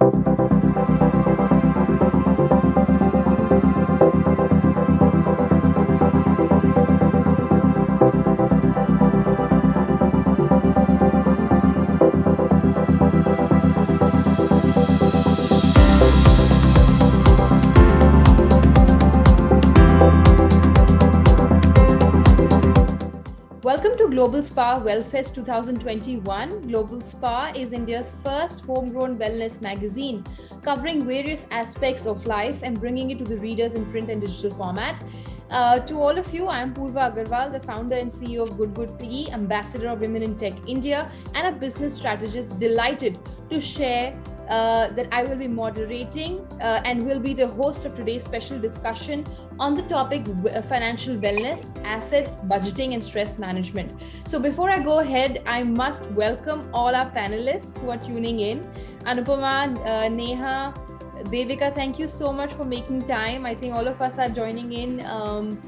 Welcome to Global Spa Wellfest 2021. Global Spa is India's first homegrown wellness magazine, covering various aspects of life and bringing it to the readers in print and digital format. To all of you, I'm Purva Agarwal, the founder and CEO of Good Good PE, ambassador of Women in Tech India, and a business strategist delighted to share that I will be moderating and will be the host of today's special discussion on the topic financial wellness, assets, budgeting, and stress management. So before I go ahead, I must welcome all our panelists who are tuning in. Anupama, Neha, Devika, thank you so much for making time. I think all of us are joining in on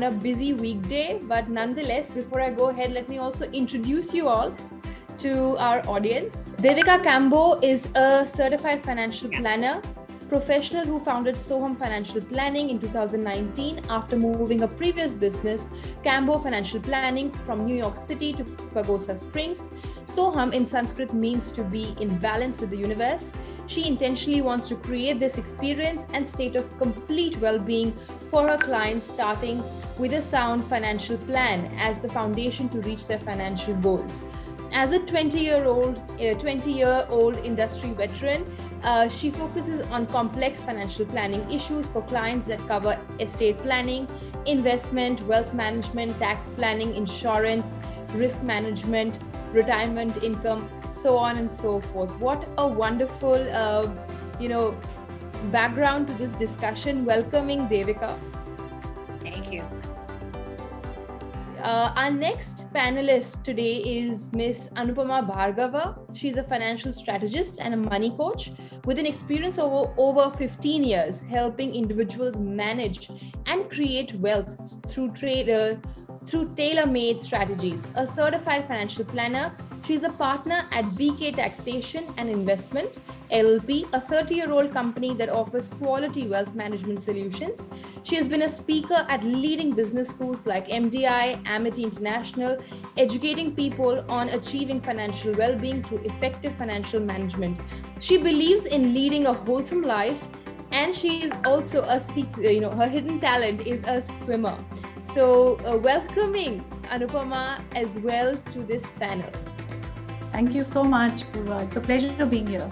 a busy weekday, but nonetheless, before I go ahead, let me also introduce you all to our audience. Devika Cambo is a certified financial planner, professional who founded Soham Financial Planning in 2019 after moving a previous business, Cambo Financial Planning, from New York City to Pagosa Springs. Soham in Sanskrit means to be in balance with the universe. She intentionally wants to create this experience and state of complete well-being for her clients, starting with a sound financial plan as the foundation to reach their financial goals. As a 20-year-old industry veteran, she focuses on complex financial planning issues for clients that cover estate planning, investment, wealth management, tax planning, insurance, risk management, retirement income, so on and so forth. What a wonderful, background to this discussion. Welcoming Devika. Thank you. Our next panelist today is Miss Anupama Bhargava. She's a financial strategist and a money coach with an experience of over 15 years helping individuals manage and create wealth through tailor-made strategies. A certified financial planner, she's a partner at BK Taxation and Investment LLP, a 30-year-old company that offers quality wealth management solutions. She has been a speaker at leading business schools like MDI, Amity International, educating people on achieving financial well-being through effective financial management. She believes in leading a wholesome life, and she is also her hidden talent is a swimmer. So welcoming Anupama as well to this panel. Thank you so much, Purva. It's a pleasure being here.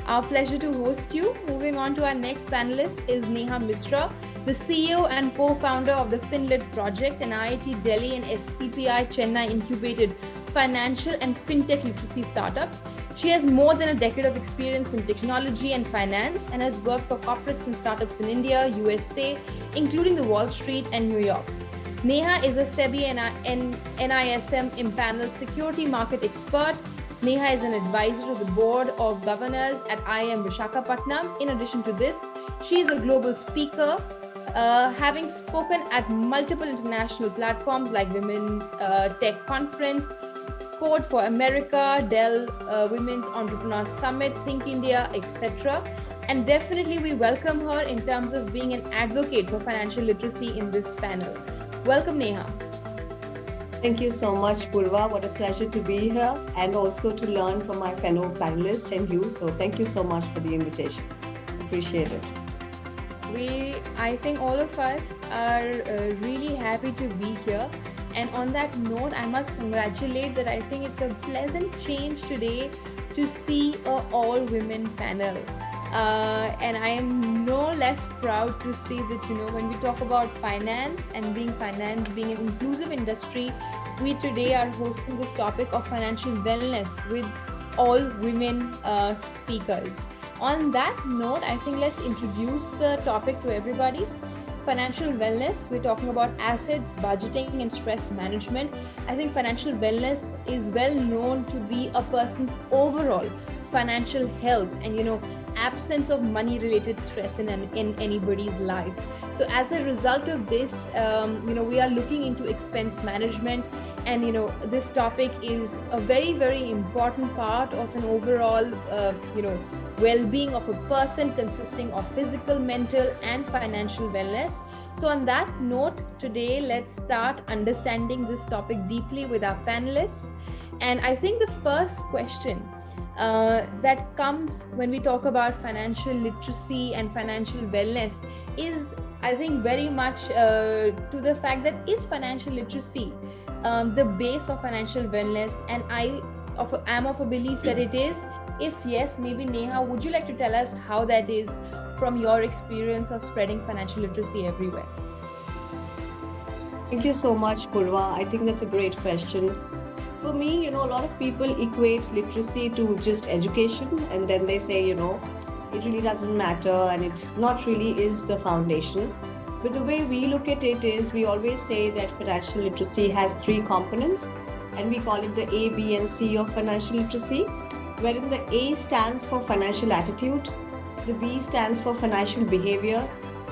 Our pleasure to host you. Moving on to our next panelist is Neha Misra, the CEO and co-founder of the FinLit Project, an IIT Delhi and STPI Chennai incubated financial and fintech literacy startup. She has more than a decade of experience in technology and finance and has worked for corporates and startups in India, USA, including the Wall Street and New York. Neha is a SEBI and NISM impaneled security market expert. Neha is an advisor to the board of governors at IIM Visakhapatnam. In addition to this, she is a global speaker, having spoken at multiple international platforms like Women Tech Conference, Code for America, Dell Women's Entrepreneur Summit, Think India, etc. And definitely we welcome her in terms of being an advocate for financial literacy in this panel. Welcome, Neha. Thank you so much, Purva. What a pleasure to be here and also to learn from my fellow panelists and you. So thank you so much for the invitation. Appreciate it. I think all of us are really happy to be here. And on that note, I must congratulate that I think it's a pleasant change today to see an all-women panel. And I am no less proud to see that, when we talk about finance and being an inclusive industry, we today are hosting this topic of financial wellness with all women speakers. On that note, I think let's introduce the topic to everybody. Financial wellness, we're talking about assets, budgeting, and stress management. I think financial wellness is well known to be a person's overall financial health and, absence of money related stress in anybody's life. So as a result of this, we are looking into expense management And this topic is a very, very important part of an overall well-being of a person, consisting of physical, mental and financial wellness. So on that note, today let's start understanding this topic deeply with our panelists. And I think the first question that comes when we talk about financial literacy and financial wellness is, I think, very much to the fact that, is financial literacy the base of financial wellness? And I am of a belief that it is. If yes, maybe Neha, would you like to tell us how that is from your experience of spreading financial literacy everywhere? Thank you so much, Purva. I think that's a great question. For me, a lot of people equate literacy to just education, and then they say, it really doesn't matter and it not really is the foundation. But the way we look at it is, we always say that financial literacy has 3 components, and we call it the A, B, and C of financial literacy, wherein the A stands for financial attitude, the B stands for financial behavior,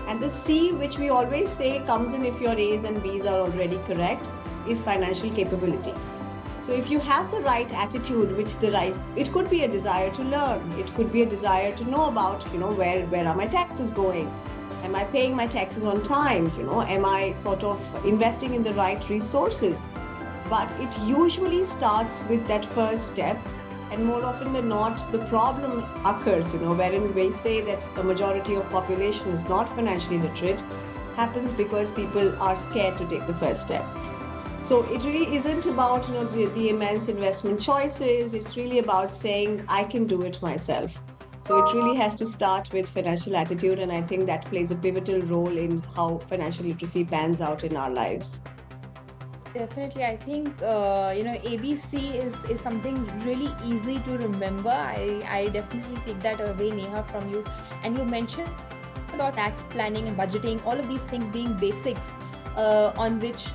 and the C, which we always say comes in if your A's and B's are already correct, is financial capability. So if you have the right attitude, it could be a desire to learn, it could be a desire to know about, where are my taxes going? Am I paying my taxes on time? Am I sort of investing in the right resources? But it usually starts with that first step. And more often than not, the problem occurs, wherein we say that the majority of population is not financially literate, happens because people are scared to take the first step. So it really isn't about, the immense investment choices. It's really about saying, I can do it myself. So it really has to start with financial attitude. And I think that plays a pivotal role in how financial literacy pans out in our lives. Definitely. I think, ABC is something really easy to remember. I definitely take that away, Neha, from you. And you mentioned about tax planning and budgeting, all of these things being basics on which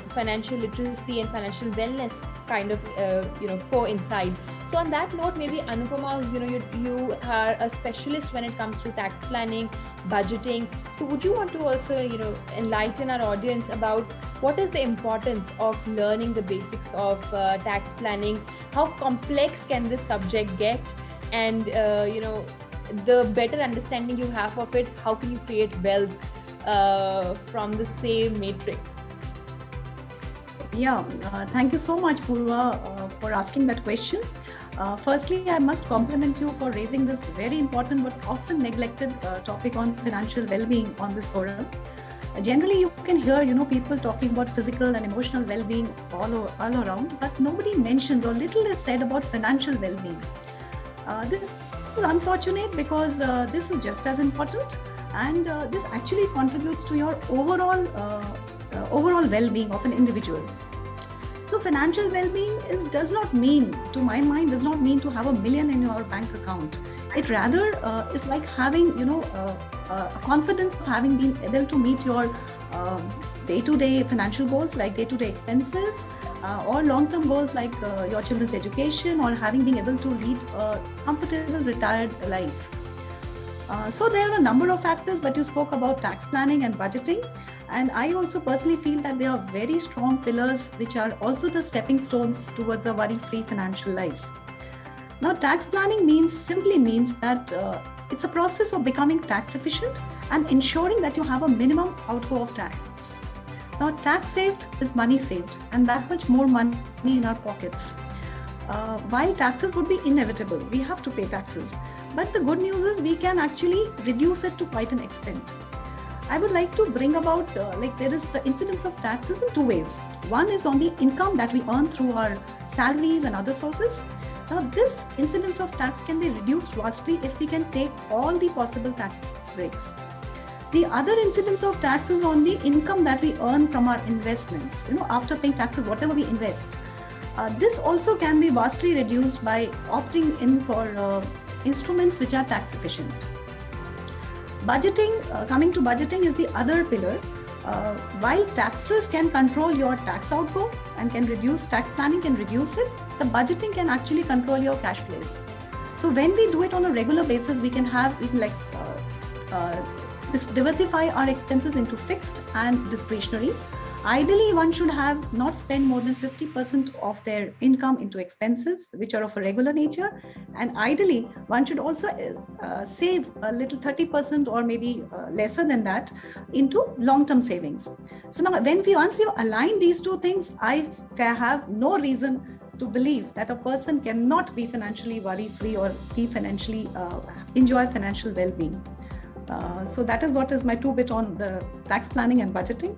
financial literacy and financial wellness kind of coincide. So on that note, maybe Anupama, you are a specialist when it comes to tax planning, budgeting. So would you want to also enlighten our audience about what is the importance of learning the basics of tax planning? How complex can this subject get? And the better understanding you have of it, how can you create wealth from the same matrix? Yeah, thank you so much, Purva, for asking that question. Firstly, I must compliment you for raising this very important but often neglected topic on financial well-being on this forum. Generally, you can hear, people talking about physical and emotional well-being all around, but nobody mentions, or little is said about financial well-being. This is unfortunate because this is just as important, and this actually contributes to your overall well-being of an individual. So financial well-being does not mean, to my mind, to have $1 million in your bank account. It rather is like having, a confidence of having been able to meet your day-to-day financial goals, like day-to-day expenses, or long-term goals like your children's education, or having been able to lead a comfortable retired life. So there are a number of factors, but you spoke about tax planning and budgeting. And I also personally feel that they are very strong pillars, which are also the stepping stones towards a worry-free financial life. Now, tax planning simply means that it's a process of becoming tax efficient and ensuring that you have a minimum outgo of tax. Now, tax saved is money saved, and that much more money in our pockets. While taxes would be inevitable, we have to pay taxes. But the good news is we can actually reduce it to quite an extent. I would like to bring about, there is the incidence of taxes in 2 ways. One is on the income that we earn through our salaries and other sources. Now, this incidence of tax can be reduced vastly if we can take all the possible tax breaks. The other incidence of tax is on the income that we earn from our investments. After paying taxes, whatever we invest. This also can be vastly reduced by opting in for instruments which are tax efficient. Budgeting, coming to budgeting, is the other pillar. While taxes can control your tax outgo and can reduce, tax planning can reduce it, the budgeting can actually control your cash flows. So when we do it on a regular basis, we can diversify our expenses into fixed and discretionary. Ideally, one should have not spend more than 50% of their income into expenses, which are of a regular nature. And ideally, one should also save a little 30% or maybe lesser than that into long-term savings. So now once you align these two things, I have no reason to believe that a person cannot be financially worry-free or be financially enjoy financial well-being. So that is what is my 2 bit on the tax planning and budgeting.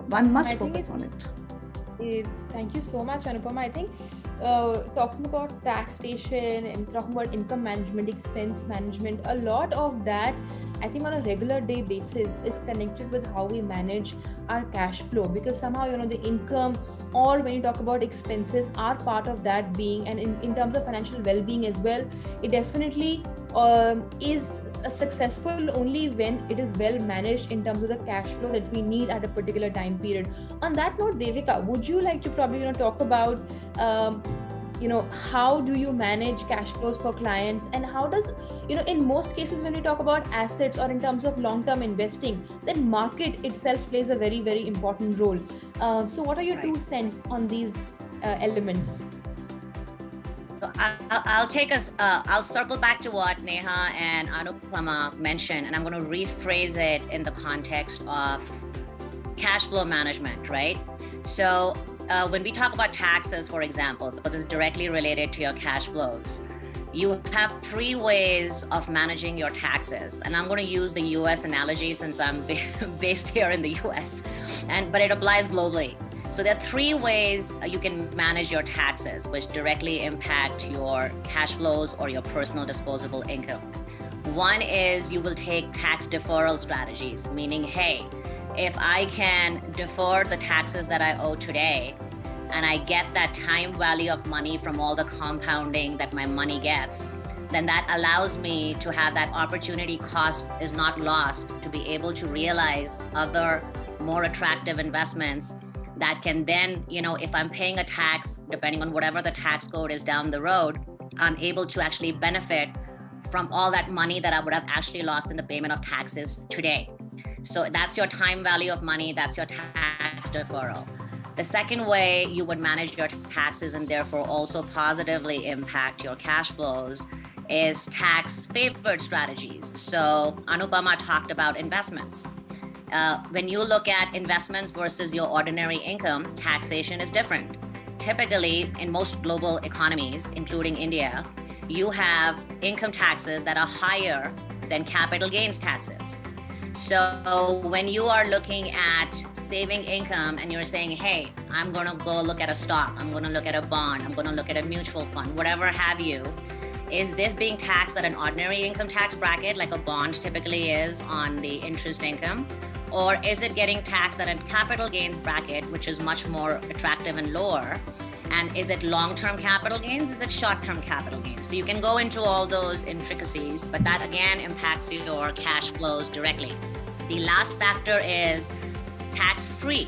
One must focus on it. Thank you so much, Anupama. I think talking about taxation and talking about income management, expense management, a lot of that, I think on a regular day basis is connected with how we manage our cash flow, because somehow, the income or when you talk about expenses are part of that being, and in terms of financial well-being as well, it definitely is successful only when it is well managed in terms of the cash flow that we need at a particular time period. On that note, Devika, would you like to probably talk about how do you manage cash flows for clients, and how does in most cases when we talk about assets or in terms of long-term investing, then market itself plays a very, very important role. So what are your 2 cents on these elements? So I'll circle back to what Neha and Anupama mentioned, and I'm going to rephrase it in the context of cash flow management, right? So when we talk about taxes, for example, because it's directly related to your cash flows, you have 3 ways of managing your taxes. And I'm going to use the US analogy since I'm based here in the US, but it applies globally. So there are 3 ways you can manage your taxes, which directly impact your cash flows or your personal disposable income. One is you will take tax deferral strategies, meaning, hey, if I can defer the taxes that I owe today, and I get that time value of money from all the compounding that my money gets, then that allows me to have that opportunity cost is not lost, to be able to realize other more attractive investments that can then, if I'm paying a tax, depending on whatever the tax code is down the road, I'm able to actually benefit from all that money that I would have actually lost in the payment of taxes today. So that's your time value of money, that's your tax deferral. The second way you would manage your taxes and therefore also positively impact your cash flows is tax favored strategies. So Anupama talked about investments. When you look at investments versus your ordinary income, taxation is different. Typically, in most global economies, including India, you have income taxes that are higher than capital gains taxes. So when you are looking at saving income and you're saying, hey, I'm going to go look at a stock, I'm going to look at a bond, I'm going to look at a mutual fund, whatever have you, is this being taxed at an ordinary income tax bracket like a bond typically is on the interest income? Or is it getting taxed at a capital gains bracket, which is much more attractive and lower? And is it long-term capital gains? Is it short-term capital gains? So you can go into all those intricacies, but that again impacts your cash flows directly. The last factor is tax-free.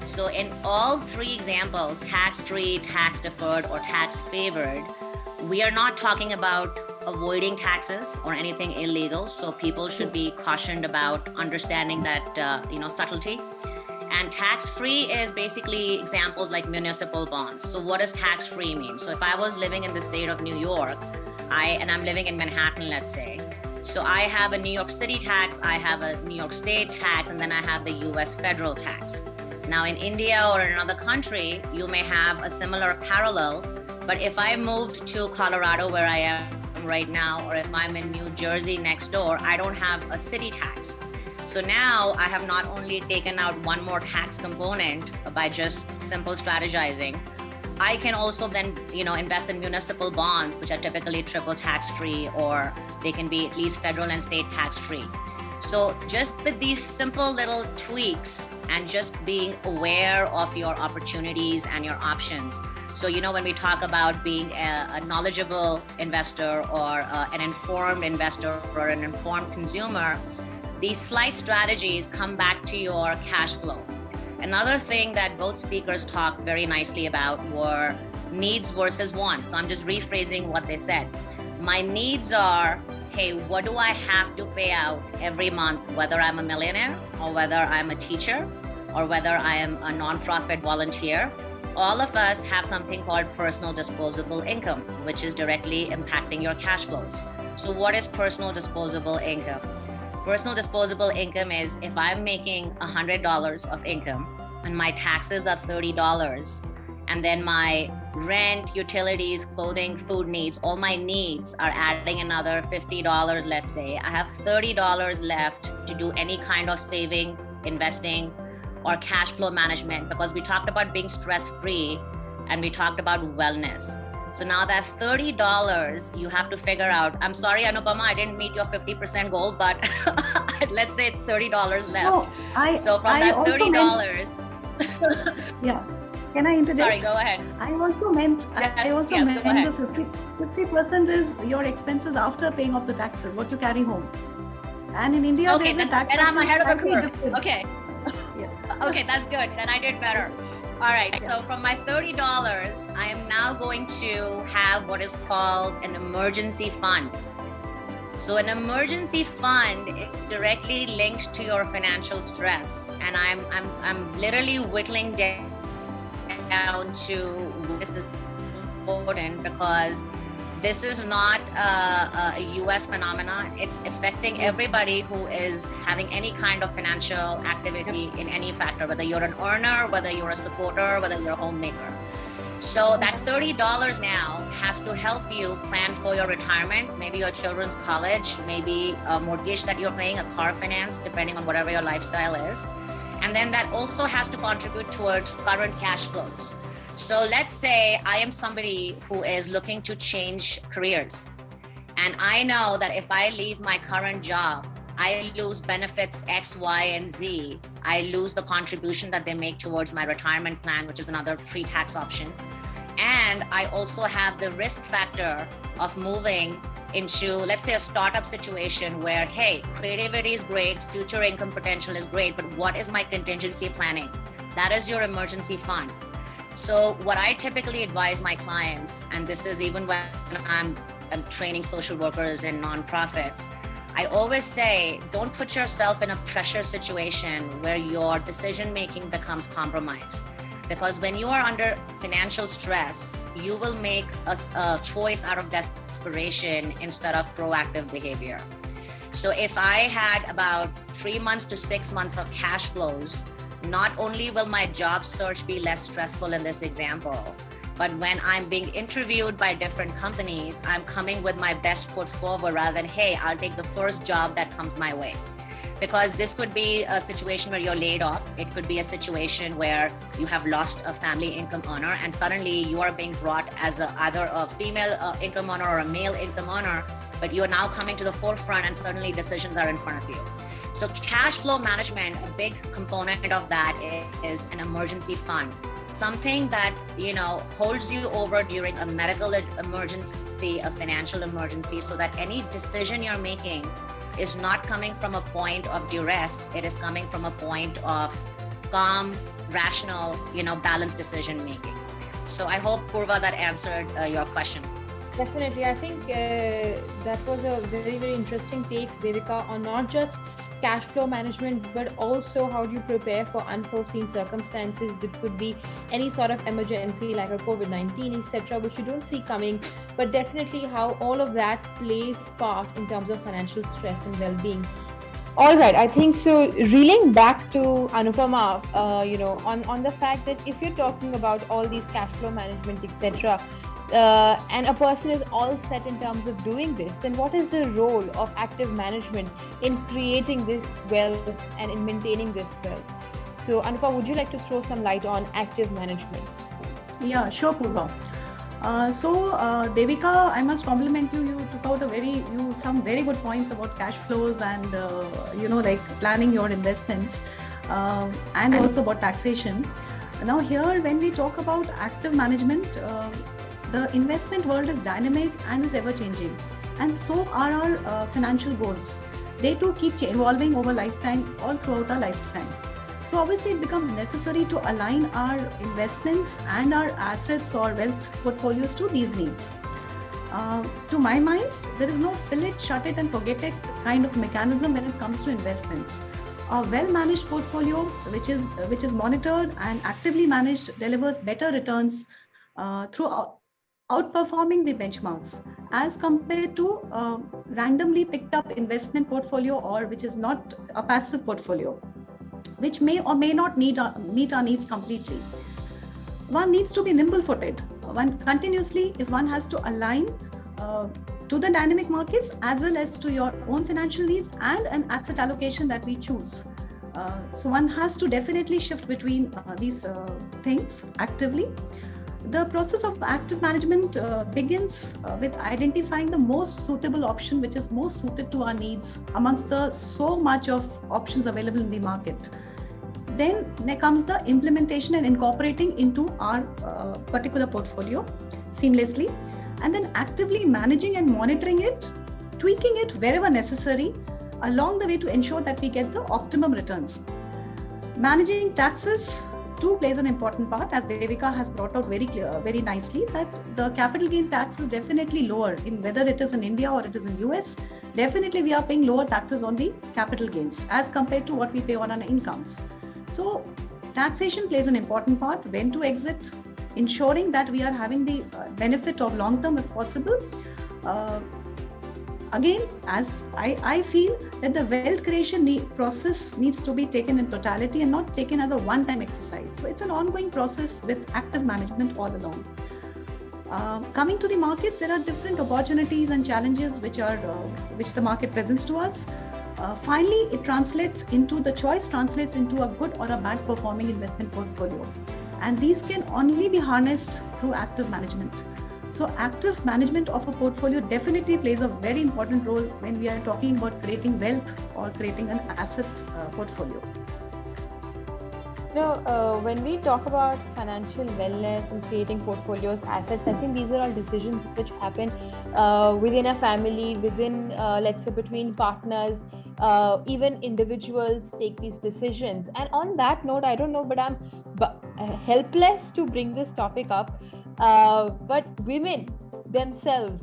So in all 3 examples, tax-free, tax-deferred, or tax-favored, we are not talking about avoiding taxes or anything illegal. So people should be cautioned about understanding that, subtlety. And tax-free is basically examples like municipal bonds. So what does tax-free mean? So if I was living in the state of New York, and I'm living in Manhattan, let's say, so I have a New York City tax, I have a New York State tax, and then I have the US federal tax. Now in India or in another country, you may have a similar parallel, but if I moved to Colorado where I am right now, or if I'm in New Jersey next door, I don't have a city tax. So now I have not only taken out one more tax component by just simple strategizing, I can also then, invest in municipal bonds, which are typically triple tax-free, or they can be at least federal and state tax-free. So just with these simple little tweaks and just being aware of your opportunities and your options. So, when we talk about being a knowledgeable investor or an informed investor or an informed consumer, these slight strategies come back to your cash flow. Another thing that both speakers talked very nicely about were needs versus wants. So I'm just rephrasing what they said. My needs are, hey, what do I have to pay out every month, whether I'm a millionaire or whether I'm a teacher or whether I am a nonprofit volunteer, all of us have something called personal disposable income, which is directly impacting your cash flows. So what is personal disposable income? Personal disposable income is if I'm making $100 of income and my taxes are $30, and then my rent, utilities, clothing, food needs, all my needs are adding another $50, let's say, I have $30 left to do any kind of saving, investing, or cash flow management, because we talked about being stress-free and we talked about wellness. So now that $30 you have to figure out, I'm sorry, Anupama, I didn't meet your 50% goal, but let's say it's $30 left. No, so from that $30, yeah. Can I interject? Sorry, go ahead. I also meant Yes, the 50% is your expenses after paying off the taxes, what you carry home. And in India, Okay, there's a tax then I'm ahead of the slightly curve. different. Okay. Yeah. Okay, that's good. Then I did better. All right, Yeah. so from my $30, I am now going to have what is called an emergency fund. So an emergency fund is directly linked to your financial stress, and I'm literally whittling down to this is important because this is not a US phenomenon. It's affecting everybody who is having any kind of financial activity in any factor, whether you're an earner, whether you're a supporter, whether you're a homemaker. So that $30 now has to help you plan for your retirement, maybe your children's college, maybe a mortgage that you're paying, a car finance, depending on whatever your lifestyle is. And then that also has to contribute towards current cash flows. So let's say I am somebody who is looking to change careers. And I know that if I leave my current job, I lose benefits X, Y, and Z. I lose the contribution that they make towards my retirement plan, which is another pre-tax option. And I also have the risk factor of moving into, let's say, a startup situation where, hey, creativity is great, future income potential is great, but what is my contingency planning? That is your emergency fund. So what I typically advise my clients, and this is even when I'm training social workers in nonprofits, I always say, don't put yourself in a pressure situation where your decision-making becomes compromised. Because when you are under financial stress, you will make a choice out of desperation instead of proactive behavior. So if I had about 3 months to 6 months of cash flows, not only will my job search be less stressful in this example, but when I'm being interviewed by different companies, I'm coming with my best foot forward rather than, hey, I'll take the first job that comes my way. Because this could be a situation where you're laid off. It could be a situation where you have lost a family income earner and suddenly you are being brought as either a female income earner or a male income earner, but you are now coming to the forefront and suddenly decisions are in front of you. So cash flow management, a big component of that is an emergency fund. Something that, holds you over during a medical emergency, a financial emergency, so that any decision you're making is not coming from a point of duress. It is coming from a point of calm, rational, balanced decision making. So I hope, Purva, that answered your question. Definitely. I think that was a very, very interesting take, Devika, on not just cash flow management, but also how do you prepare for unforeseen circumstances. It could be any sort of emergency like a COVID-19, etc., which you don't see coming, but definitely how all of that plays part in terms of financial stress and well-being. All right, I think so. Reeling back to Anupama, on the fact that if you're talking about all these cash flow management, etc., and a person is all set in terms of doing this, then what is the role of active management in creating this wealth and in maintaining this wealth? So Anupa, would you like to throw some light on active management? Yeah, sure, Purva. Devika, I must compliment you. You took out some very good points about cash flows and like planning your investments, and also about taxation. Now here, when we talk about active management, the investment world is dynamic and is ever changing, and so are our financial goals. They too keep evolving over lifetime, all throughout our lifetime. So obviously it becomes necessary to align our investments and our assets or wealth portfolios to these needs. To my mind, there is no fill it, shut it and forget it kind of mechanism when it comes to investments. A well-managed portfolio, which is monitored and actively managed, delivers better returns through outperforming the benchmarks as compared to randomly picked up investment portfolio, or which is not a passive portfolio, which may or may not meet our needs completely. One needs to be nimble-footed. One continuously, if one has to align to the dynamic markets as well as to your own financial needs and an asset allocation that we choose. So one has to definitely shift between these things actively. The process of active management begins with identifying the most suitable option, which is most suited to our needs amongst the so much of options available in the market. Then there comes the implementation and incorporating into our particular portfolio seamlessly, and then actively managing and monitoring it, tweaking it wherever necessary along the way to ensure that we get the optimum returns. Managing taxes too plays an important part, as Devika has brought out very nicely, that the capital gain tax is definitely lower in whether it is in India or it is in US. Definitely we are paying lower taxes on the capital gains as compared to what we pay on our incomes. So taxation plays an important part, when to exit, ensuring that we are having the benefit of long term if possible. Again, as I feel that the wealth creation process needs to be taken in totality and not taken as a one-time exercise. So it's an ongoing process with active management all along. Coming to the markets, there are different opportunities and challenges which the market presents to us. Finally, the choice translates into a good or a bad performing investment portfolio. And these can only be harnessed through active management. So active management of a portfolio definitely plays a very important role when we are talking about creating wealth or creating an asset portfolio. When we talk about financial wellness and creating portfolios, assets, I think these are all decisions which happen within a family, within, let's say, between partners. Even individuals take these decisions. And on that note, I don't know, but I'm helpless to bring this topic up. But women themselves,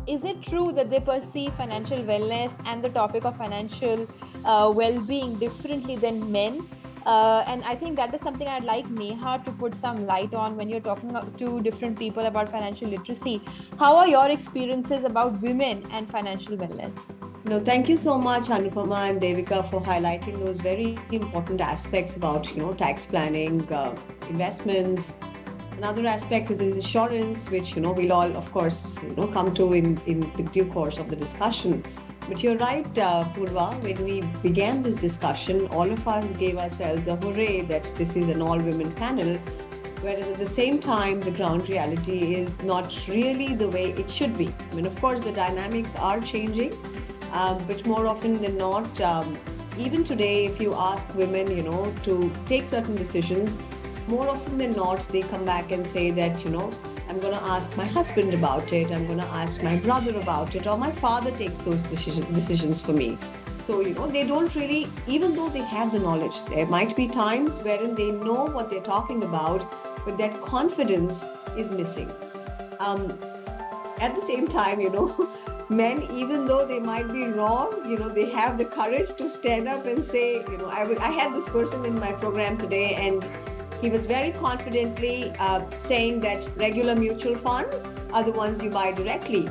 is it true that they perceive financial wellness and the topic of financial well-being differently than men? And I think that is something I'd like Neha to put some light on when you're talking to different people about financial literacy. How are your experiences about women and financial wellness? No, thank you so much, Anupama and Devika, for highlighting those very important aspects about, tax planning, investments. Another aspect is insurance, which, we'll all, of course, come to in the due course of the discussion. But you're right, Purva, when we began this discussion, all of us gave ourselves a hooray that this is an all-women panel, whereas at the same time, the ground reality is not really the way it should be. I mean, of course, the dynamics are changing, but more often than not, even today, if you ask women, to take certain decisions, more often than not, they come back and say that, I'm going to ask my husband about it, I'm going to ask my brother about it, or my father takes those decisions for me. So, they don't really, even though they have the knowledge, there might be times wherein they know what they're talking about, but that confidence is missing. At the same time, men, even though they might be wrong, they have the courage to stand up and say, I had this person in my program today, and he was very confidently saying that regular mutual funds are the ones you buy directly.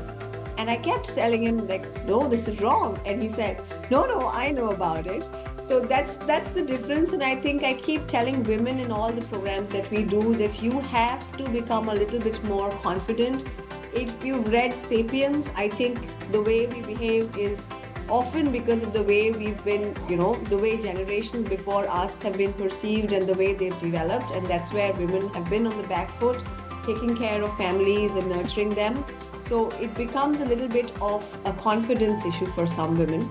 And I kept telling him, no, this is wrong. And he said, no, I know about it. So that's the difference. And I think I keep telling women in all the programs that we do that you have to become a little bit more confident. If you've read Sapiens, I think the way we behave is often because of the way we've been, the way generations before us have been perceived and the way they've developed. And that's where women have been on the back foot, taking care of families and nurturing them. So it becomes a little bit of a confidence issue for some women.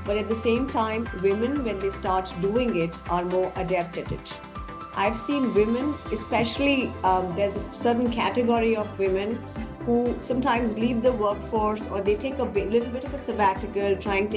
But at the same time, women, when they start doing it, are more adept at it. I've seen women, especially there's a certain category of women who sometimes leave the workforce, or they take a little bit of a sabbatical, trying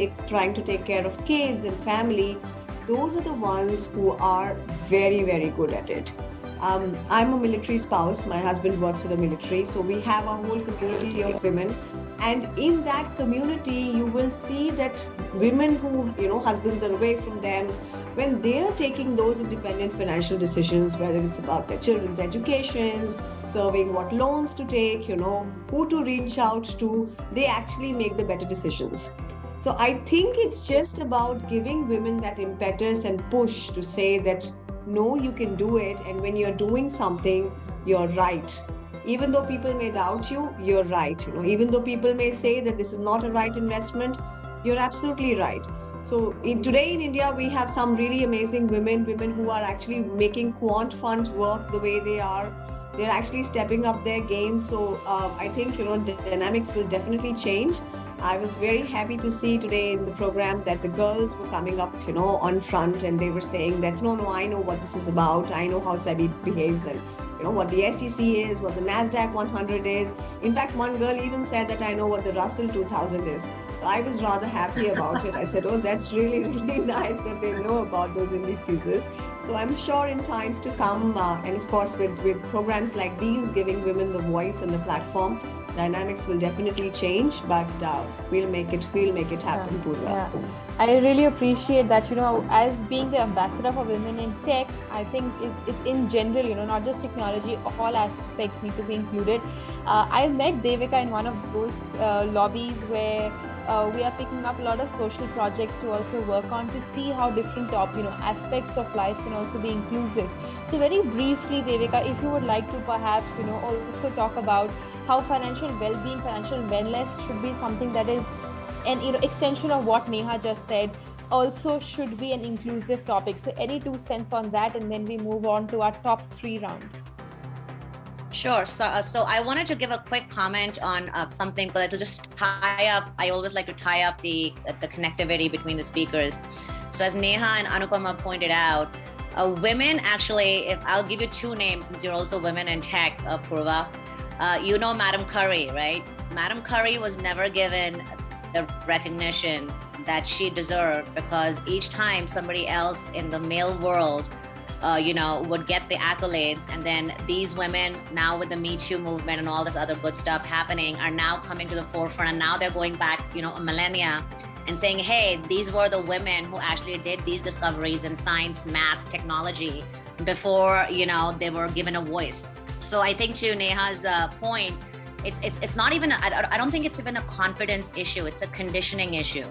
to take care of kids and family. Those are the ones who are very, very good at it. I'm a military spouse. My husband works for the military. So we have a whole community of women And in that community, you will see that women who, husbands are away from them, when they are taking those independent financial decisions, whether it's about their children's educations, serving what loans to take, who to reach out to, they actually make the better decisions. So I think it's just about giving women that impetus and push to say that, no, you can do it. And when you're doing something, you're right. Even though people may doubt you, you're right. Even though people may say that this is not a right investment, you're absolutely right. So today in India, we have some really amazing women who are actually making quant funds work the way they are. They're actually stepping up their game. So I think, the dynamics will definitely change. I was very happy to see today in the program that the girls were coming up, on front, and they were saying that, no, I know what this is about. I know how SEBI behaves, and what the SEC is, what the NASDAQ 100 is. In fact, one girl even said that I know what the Russell 2000 is. So I was rather happy about it. I said, oh, that's really, really nice that they know about those indices. So I'm sure in times to come, and of course with programs like these, giving women the voice and the platform, dynamics will definitely change, but we'll make it happen, Purva. Yeah. I really appreciate that, as being the ambassador for women in tech, I think it's in general, not just technology, all aspects need to be included. I met Devika in one of those lobbies where we are picking up a lot of social projects to also work on to see how different aspects of life can also be inclusive. So very briefly, Devika, if you would like to perhaps, also talk about how financial well-being, financial wellness should be something that is an extension of what Neha just said, also should be an inclusive topic. So any 2 cents on that, and then we move on to our top 3 round. Sure. So I wanted to give a quick comment on something, but it'll just tie up. I always like to tie up the connectivity between the speakers. So as Neha and Anupama pointed out, women actually, if I'll give you 2 names since you're also women in tech, Purva. Madam Curry, right? Madam Curry was never given the recognition that she deserved, because each time somebody else in the male world, would get the accolades, and then these women now with the Me Too movement and all this other good stuff happening are now coming to the forefront, and now they're going back, a millennia and saying, hey, these were the women who actually did these discoveries in science, math, technology before, they were given a voice. So I think to Neha's point, it's not even I don't think it's even a confidence issue. It's a conditioning issue.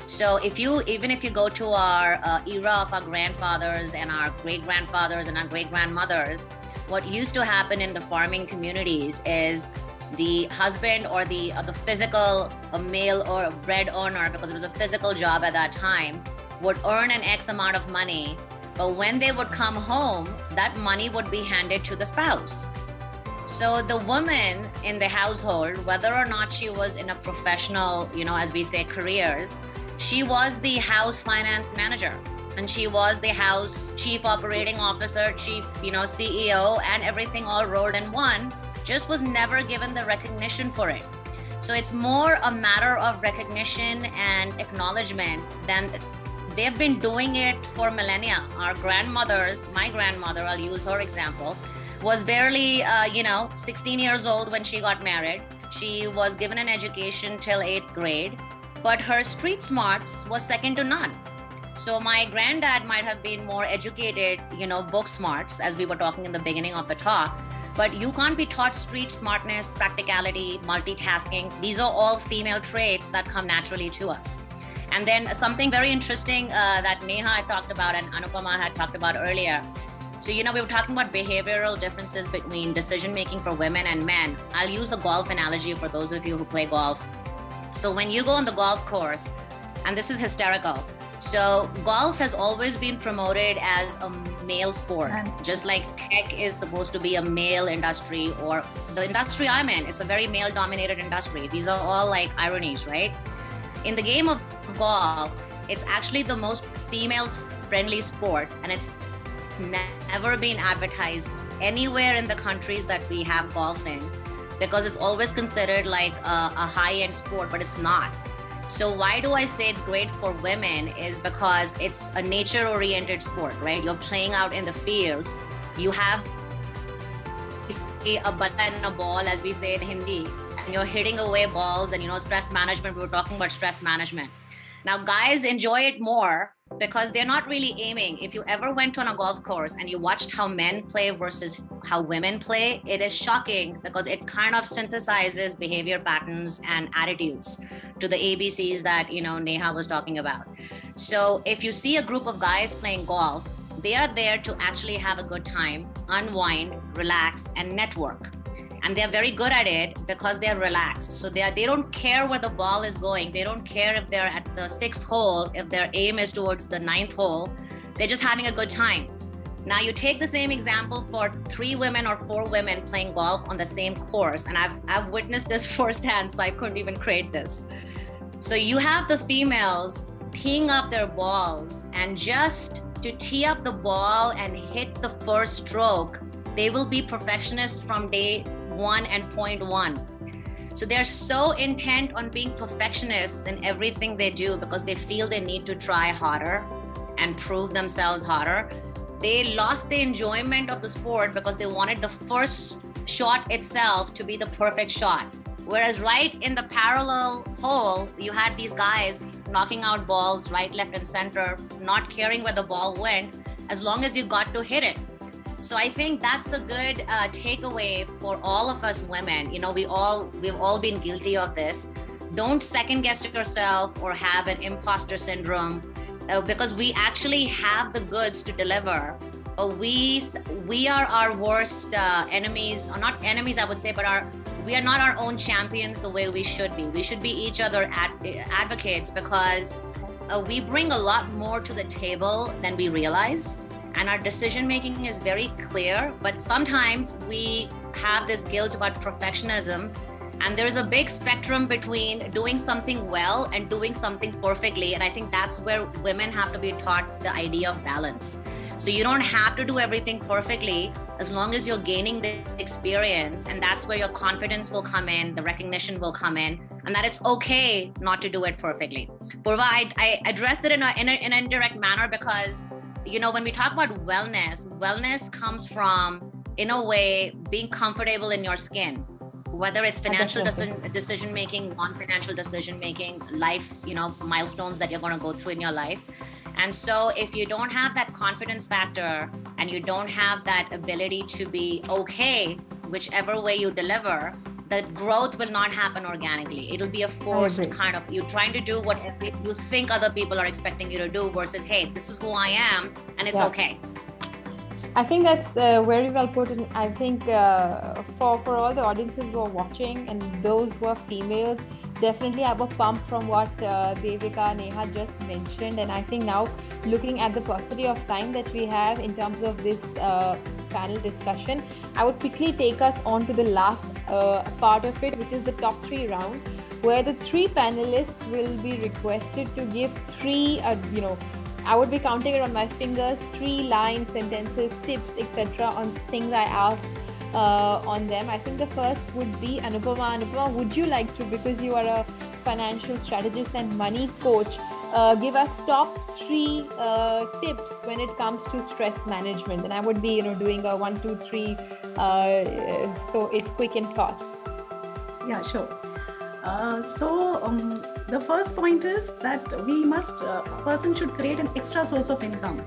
So even if you go to our era of our grandfathers and our great grandfathers and our great grandmothers, what used to happen in the farming communities is the husband or the physical male or bread earner, because it was a physical job at that time, would earn an X amount of money. But when they would come home, that money would be handed to the spouse. So the woman in the household, whether or not she was in a professional, as we say, careers, she was the house finance manager, and she was the house chief operating officer, chief, CEO, and everything all rolled in one, just was never given the recognition for it. So it's more a matter of recognition and acknowledgement than they've been doing it for millennia. Our grandmothers, my grandmother, I'll use her example, was barely, 16 years old when she got married. She was given an education till 8th grade, but her street smarts was second to none. So my granddad might have been more educated, book smarts, as we were talking in the beginning of the talk, but you can't be taught street smartness, practicality, multitasking. These are all female traits that come naturally to us. And then something very interesting that Neha had talked about and Anupama had talked about earlier. So, we were talking about behavioral differences between decision-making for women and men. I'll use a golf analogy for those of you who play golf. So when you go on the golf course, and this is hysterical. So golf has always been promoted as a male sport, just like tech is supposed to be a male industry, or the industry I'm in, it's a very male-dominated industry. These are all like ironies, right? In the game of golf, it's actually the most female-friendly sport, and it's never been advertised anywhere in the countries that we have golf in, because it's always considered like a high-end sport, but it's not. So why do I say it's great for women is because it's a nature-oriented sport, right? You're playing out in the fields. You have a ball and a ball, as we say in Hindi, you're hitting away balls and, stress management. We were talking about stress management. Now, guys enjoy it more because they're not really aiming. If you ever went on a golf course and you watched how men play versus how women play, it is shocking because it kind of synthesizes behavior patterns and attitudes to the ABCs that, Neha was talking about. So if you see a group of guys playing golf, they are there to actually have a good time, unwind, relax, and network. And they're very good at it because they're relaxed. So they don't care where the ball is going. They don't care if they're at the 6th hole, if their aim is towards the 9th hole. They're just having a good time. Now you take the same example for 3 women or 4 women playing golf on the same course. And I've witnessed this firsthand, so I couldn't even create this. So you have the females teeing up their balls, and just to tee up the ball and hit the first stroke, they will be perfectionists from day 1 and point 1. So they're so intent on being perfectionists in everything they do because they feel they need to try harder and prove themselves harder. They lost the enjoyment of the sport because they wanted the first shot itself to be the perfect shot. Whereas right in the parallel hole, you had these guys knocking out balls right, left, and center, not caring where the ball went, as long as you got to hit it. So I think that's a good takeaway for all of us women. We've all been guilty of this. Don't second guess yourself or have an imposter syndrome because we actually have the goods to deliver. We are our worst enemies, or not enemies, I would say, but we are not our own champions the way we should be. We should be each other advocates because we bring a lot more to the table than we realize. And our decision making is very clear, but sometimes we have this guilt about perfectionism. And there's a big spectrum between doing something well and doing something perfectly. And I think that's where women have to be taught the idea of balance. So you don't have to do everything perfectly as long as you're gaining the experience. And that's where your confidence will come in, the recognition will come in, and that it's okay not to do it perfectly. Purva, I addressed it in an indirect manner because when we talk about wellness comes from, in a way, being comfortable in your skin, whether it's financial decision making, non-financial decision making, life, milestones that you're going to go through in your life. And so if you don't have that confidence factor and you don't have that ability to be okay, whichever way you deliver, the growth will not happen organically. It'll be a forced kind of, you trying to do what you think other people are expecting you to do versus, hey, this is who I am and it's okay. I think that's very well put. And I think for all the audiences who are watching and those who are females, definitely have a pump from what Devika, Neha just mentioned. And I think now looking at the paucity of time that we have in terms of this panel discussion, I would quickly take us on to the last part of it, which is the top 3 round, where the 3 panelists will be requested to give 3, I would be counting it on my fingers, 3 lines, sentences, tips, etc. on things I asked on them. I think the first would be Anupama. Anupama, would you like to, because you are a financial strategist and money coach, give us top 3 tips when it comes to stress management? And I would be, doing a 1, 2, 3, so it's quick and fast. Yeah, sure. The first point is that a person should create an extra source of income.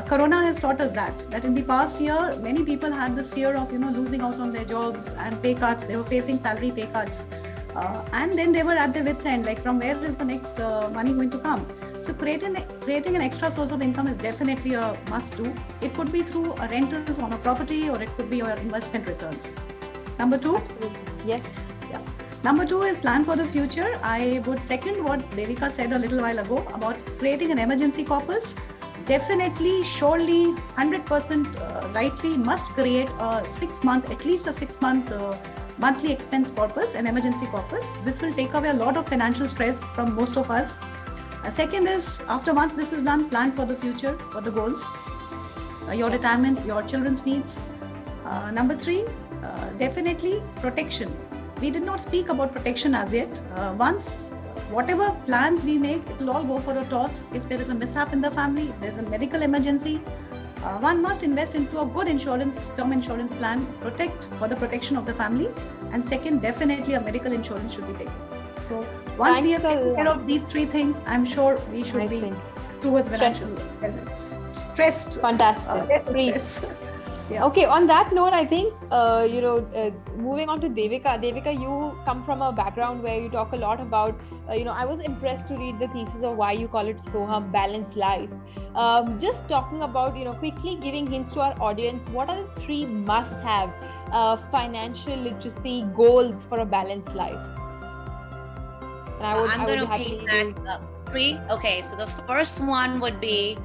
Corona has taught us that in the past year, many people had this fear of, losing out on their jobs and pay cuts. They were facing salary pay cuts. And then they were at their wits' end, like from where is the next money going to come? So creating an extra source of income is definitely a must do. It could be through a rentals on a property, or it could be your investment returns. Number 2? Absolutely. Yes. Yeah. Number 2 is plan for the future. I would second what Devika said a little while ago about creating an emergency corpus. Definitely, surely, 100% rightly must create at least a 6-month monthly expense corpus, an emergency corpus. This will take away a lot of financial stress from most of us. Second is, once this is done, plan for the future, for the goals, your retirement, your children's needs. Number 3, definitely protection. We did not speak about protection as yet. Whatever plans we make, it will all go for a toss. If there is a mishap in the family, if there's a medical emergency, one must invest into a good term insurance plan, for the protection of the family. And second, definitely a medical insurance should be taken. So once we have taken care of these three things, I'm sure we should be towards financial wellness. Stressed. Fantastic. Stress. Yeah. Okay, on that note, I think, moving on to Devika. Devika, you come from a background where you talk a lot about, I was impressed to read the thesis of why you call it Soham, balanced life. Just talking about, quickly giving hints to our audience, what are the 3 must-have financial literacy goals for a balanced life? And I'm going to piggyback 3. Okay, so the first one would be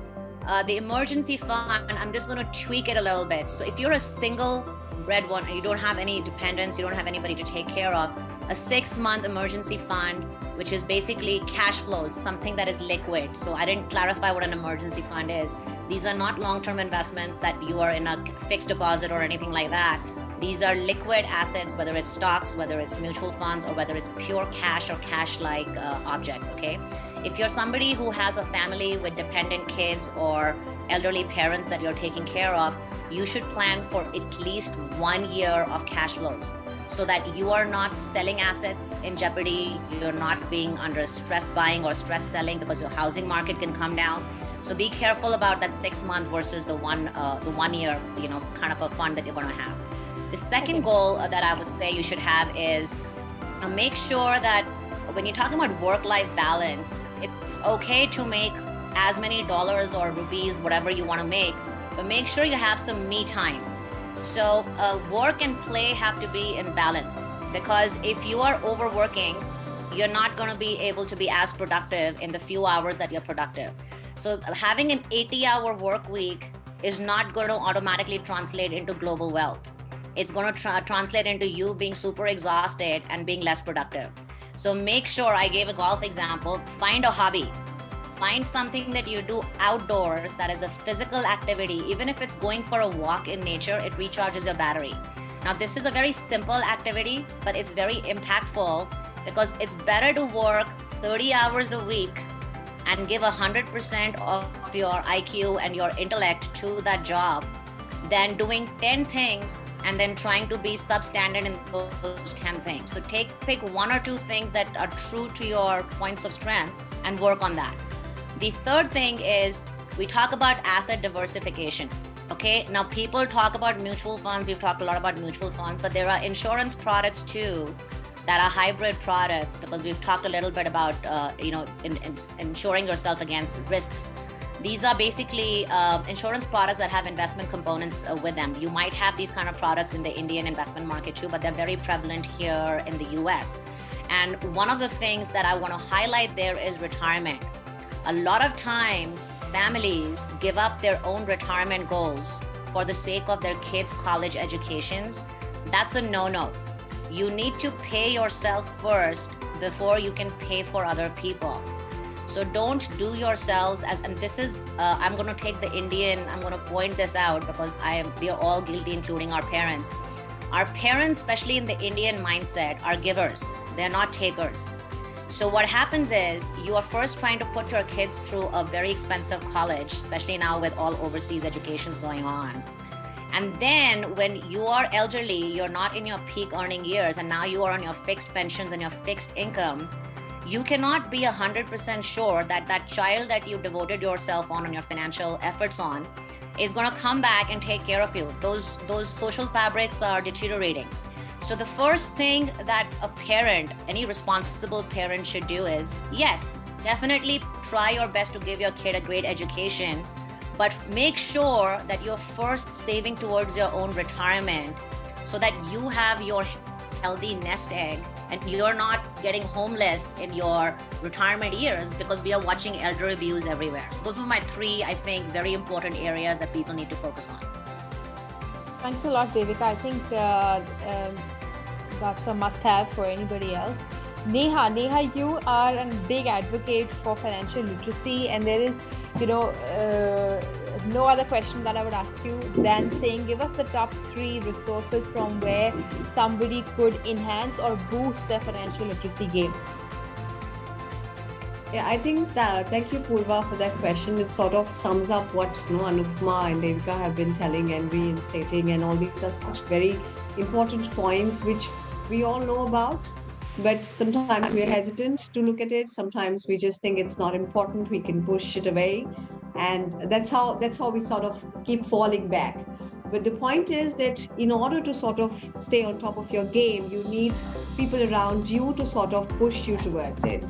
the emergency fund. I'm just going to tweak it a little bit. So if you're a single breadwinner, you don't have any dependents, you don't have anybody to take care of, a 6-month emergency fund, which is basically cash flows, something that is liquid. So I didn't clarify what an emergency fund is. These are not long-term investments that you are in a fixed deposit or anything like that. These are liquid assets, whether it's stocks, whether it's mutual funds, or whether it's pure cash or cash-like objects, okay? If you're somebody who has a family with dependent kids or elderly parents that you're taking care of, you should plan for at least 1 year of cash flows so that you are not selling assets in jeopardy, you're not being under stress buying or stress selling because your housing market can come down. So be careful about that 6-month versus the 1 year, kind of a fund that you're going to have. The second goal that I would say you should have is make sure that when you're talking about work-life balance, it's okay to make as many dollars or rupees, whatever you want to make, but make sure you have some me time. So work and play have to be in balance, because if you are overworking, you're not going to be able to be as productive in the few hours that you're productive. So having an 80-hour work week is not going to automatically translate into global wealth. It's going to translate into you being super exhausted and being less productive. So make sure, I gave a golf example, find a hobby. Find something that you do outdoors that is a physical activity. Even if it's going for a walk in nature, it recharges your battery. Now, this is a very simple activity, but it's very impactful because it's better to work 30 hours a week and give 100% of your IQ and your intellect to that job than doing 10 things and then trying to be substandard in those 10 things. So pick 1 or 2 things that are true to your points of strength and work on that. The third thing is we talk about asset diversification. Okay, now people talk about mutual funds. We've talked a lot about mutual funds, but there are insurance products too that are hybrid products, because we've talked a little bit about insuring yourself against risks. These are basically insurance products that have investment components with them. You might have these kind of products in the Indian investment market too, but they're very prevalent here in the US. And one of the things that I want to highlight there is retirement. A lot of times, families give up their own retirement goals for the sake of their kids' college educations. That's a no-no. You need to pay yourself first before you can pay for other people. So don't do yourselves and this is, I'm going to take the Indian, I'm going to point this out because we are all guilty, including our parents. Our parents, especially in the Indian mindset, are givers. They're not takers. So what happens is you are first trying to put your kids through a very expensive college, especially now with all overseas educations going on. And then when you are elderly, you're not in your peak earning years, and now you are on your fixed pensions and your fixed income, you cannot be 100% sure that that child that you devoted yourself on your financial efforts on is going to come back and take care of you. Those social fabrics are deteriorating. So the first thing that a parent, any responsible parent should do is, yes, definitely try your best to give your kid a great education, but make sure that you're first saving towards your own retirement so that you have your healthy nest egg and you're not getting homeless in your retirement years, because we are watching elder abuse everywhere. So those were my 3, I think, very important areas that people need to focus on. Thanks a lot, Devika. I think that's a must-have for anybody else. Neha, you are a big advocate for financial literacy, and there is, no other question that I would ask you than saying, give us the top 3 resources from where somebody could enhance or boost their financial literacy game. Yeah, I think that, thank you, Purva, for that question. It sort of sums up what Anupma and Devika have been telling and reinstating, and all these are such very important points which we all know about, but sometimes we're hesitant to look at it. Sometimes we just think it's not important. We can push it away, and that's how we sort of keep falling back. But the point is that in order to sort of stay on top of your game, you need people around you to sort of push you towards it.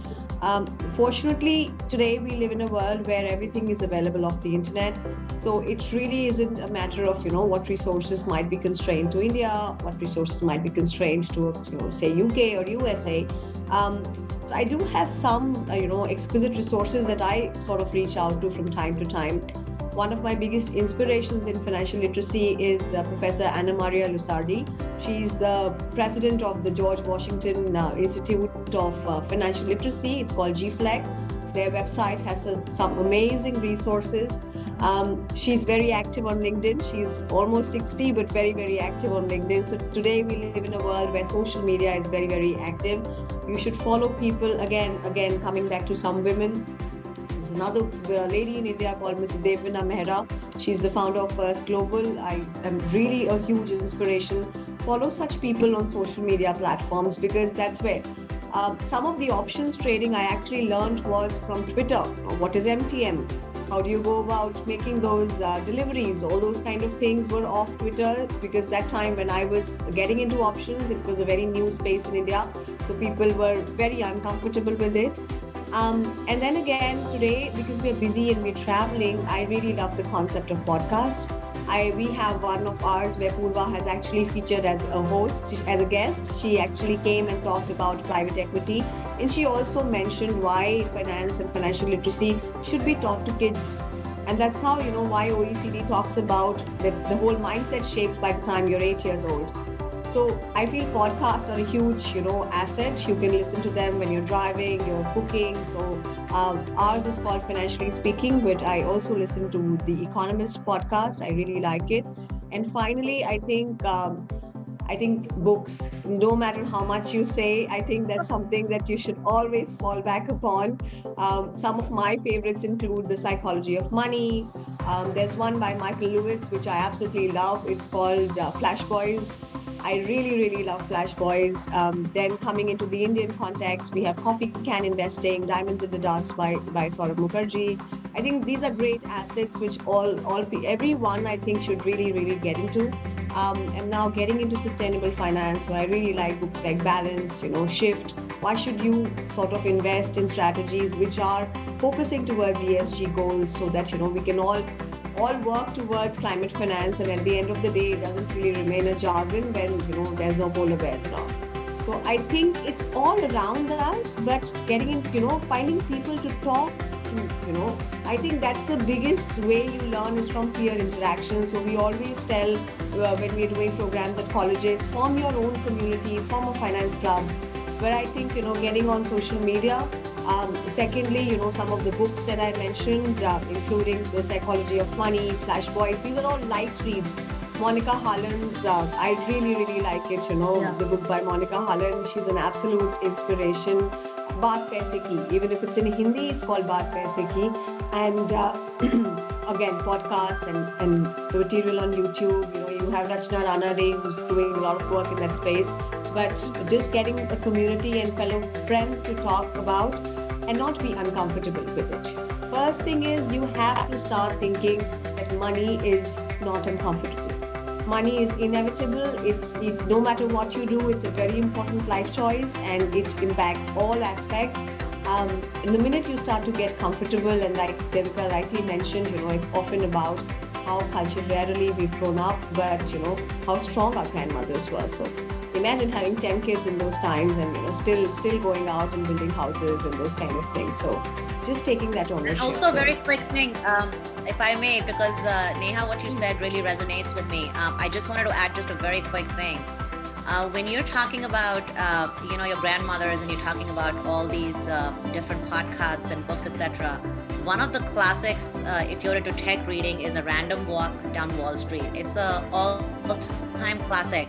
Fortunately, today we live in a world where everything is available off the internet. So it really isn't a matter of, what resources might be constrained to India, what resources might be constrained to, say UK or USA. So I do have some, exquisite resources that I sort of reach out to from time to time. One of my biggest inspirations in financial literacy is Professor Anna Maria Lusardi. She's the president of the George Washington Institute of Financial Literacy. It's called GFLEC. Their website has some amazing resources. She's very active on LinkedIn. She's almost 60, but very, very active on LinkedIn. So today we live in a world where social media is very, very active. You should follow people, again, coming back to some women. There's another lady in India called Ms. Devina Mehra. She's the founder of First Global. I am really a huge inspiration. Follow such people on social media platforms, because that's where some of the options trading I actually learned was from Twitter. What is MTM? How do you go about making those deliveries? All those kind of things were off Twitter, because that time when I was getting into options, it was a very new space in India. So people were very uncomfortable with it. And then again, today, because we are busy and we're traveling, I really love the concept of podcast. We have one of ours where Purva has actually featured as a host, as a guest. She actually came and talked about private equity. And she also mentioned why finance and financial literacy should be taught to kids. And that's how, why OECD talks about that the whole mindset shapes by the time you're 8 years old. So I feel podcasts are a huge, asset. You can listen to them when you're driving, you're cooking. So ours is called Financially Speaking, but I also listen to the Economist podcast. I really like it. And finally, I think books, no matter how much you say, I think that's something that you should always fall back upon. Some of my favorites include The Psychology of Money. There's one by Michael Lewis, which I absolutely love. It's called Flash Boys. I really, really love Flash Boys. Then coming into the Indian context, we have Coffee Can Investing, Diamonds in the Dust by Saurabh Mukherjee. I think these are great assets which everyone I think should really, really get into. And now getting into sustainable finance. So I really like books like Balance, Shift. Why should you sort of invest in strategies which are focusing towards ESG goals, so that, we can all work towards climate finance, and at the end of the day, it doesn't really remain a jargon when, there's no polar bears around. So I think it's all around us, but getting in, finding people to talk to, I think that's the biggest way you learn is from peer interaction. So we always tell when we're doing programs at colleges, form your own community, form a finance club. But I think, getting on social media. Secondly, some of the books that I mentioned, including The Psychology of Money, Flash Boys, these are all light reads. Monica Harlan's, I really, really like it, the book by Monica Harlan. She's an absolute inspiration. Baat Paise Ki, even if it's in Hindi, it's called Baat Paise Ki. And again, podcasts and the material on YouTube, you have Rachna Ranade, who's doing a lot of work in that space. But just getting a community and fellow friends to talk about and not be uncomfortable with it. First thing is, you have to start thinking that money is not uncomfortable. Money is inevitable. No matter what you do, it's a very important life choice, and it impacts all aspects. In the minute you start to get comfortable, and like Devika rightly mentioned, it's often about how culturally we've grown up, but how strong our grandmothers were. So imagine having 10 kids in those times, and still going out and building houses and those kind of things. So just taking that ownership. And also, very quick thing, if I may, because Neha, what you said really resonates with me. I just wanted to add just a very quick thing. When you're talking about your grandmothers, and you're talking about all these different podcasts and books, etc., one of the classics, if you're into tech reading, is A Random Walk Down Wall Street. It's a all-time classic.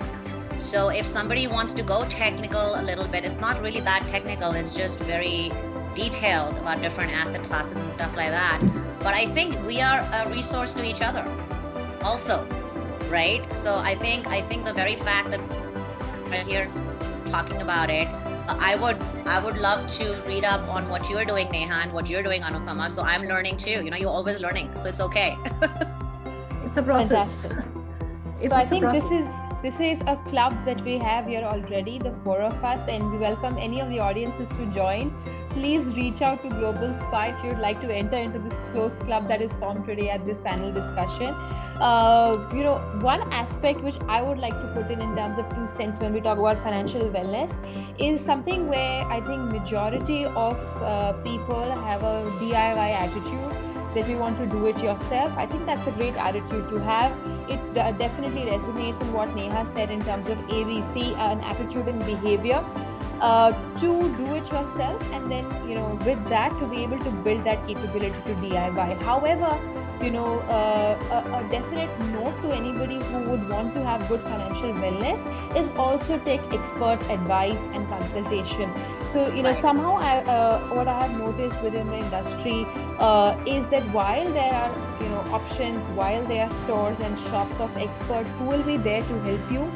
So if somebody wants to go technical a little bit, it's not really that technical. It's just very detailed about different asset classes and stuff like that. But I think we are a resource to each other also, right? So I think the very fact that we're here talking about it, I would love to read up on what you're doing, Neha, and what you're doing, Anupama. So I'm learning too. You know, you're always learning, so it's okay. It's a process. So I think this is a club that we have here already, the four of us, and we welcome any of the audiences to join. Please reach out to Global Spa if you'd like to enter into this close club that is formed today at this panel discussion. You know, one aspect which I would like to put in terms of 2 cents when we talk about financial wellness is something where I think majority of people have a DIY attitude, that we want to do it yourself. I think that's a great attitude to have. It definitely resonates with what Neha said in terms of ABC, an attitude and behavior. To do it yourself, and then, you know, with that to be able to build that capability to DIY. However, you know, a definite note to anybody who would want to have good financial wellness is also take expert advice and consultation. So, you know, somehow what I have noticed within the industry is that while there are, you know, options, while there are stores and shops of experts who will be there to help you,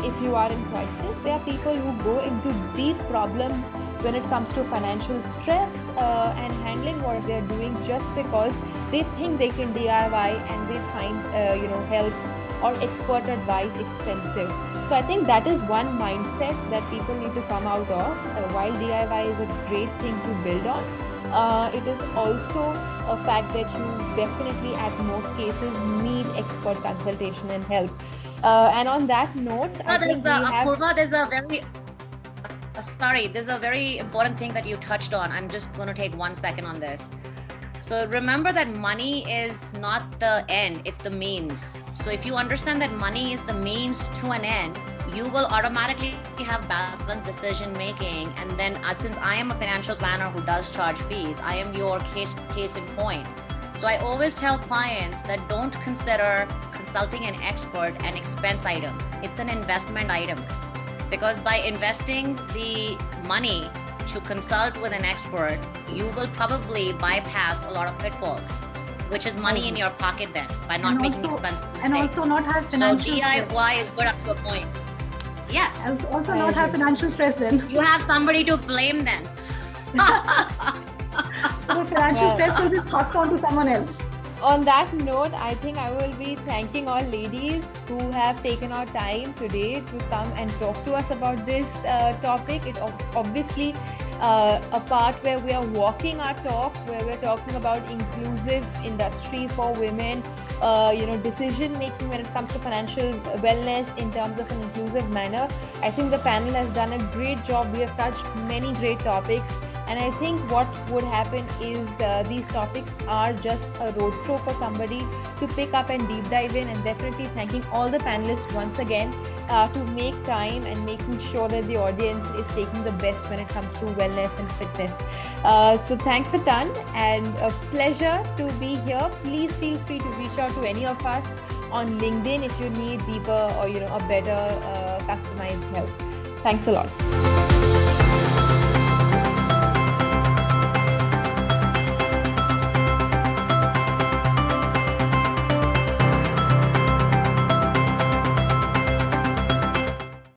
if you are in crisis, there are people who go into deep problems when it comes to financial stress and handling what they're doing just because they think they can DIY and they find you know, help or expert advice expensive. So I think that is one mindset that people need to come out of. While DIY is a great thing to build on, it is also a fact that you definitely at most cases need expert consultation and help. And on that note, there's a very important thing that you touched on. I'm just going to take 1 second on this. So remember that money is not the end, it's the means. So if you understand that money is the means to an end, you will automatically have balanced decision making. And then since I am a financial planner who does charge fees, I am your case in point. So I always tell clients that don't consider consulting an expert an expense item. It's an investment item, because by investing the money to consult with an expert, you will probably bypass a lot of pitfalls, which is money in your pocket then by not making expensive mistakes. And also not have financial stress. So DIY is good up to a point. Yes. And also not have financial stress then. You have somebody to blame then. So financial stress will be passed on to someone else. On that note, I think I will be thanking all ladies who have taken our time today to come and talk to us about this topic. It obviously a part where we are walking our talk, where we're talking about inclusive industry for women, you know, decision making when it comes to financial wellness in terms of an inclusive manner. I think the panel has done a great job. We have touched many great topics. And I think what would happen is these topics are just a roadshow for somebody to pick up and deep dive in, and definitely thanking all the panelists once again to make time and making sure that the audience is taking the best when it comes to wellness and fitness. So thanks a ton and a pleasure to be here. Please feel free to reach out to any of us on LinkedIn if you need deeper or, you know, a better customized help. Thanks a lot.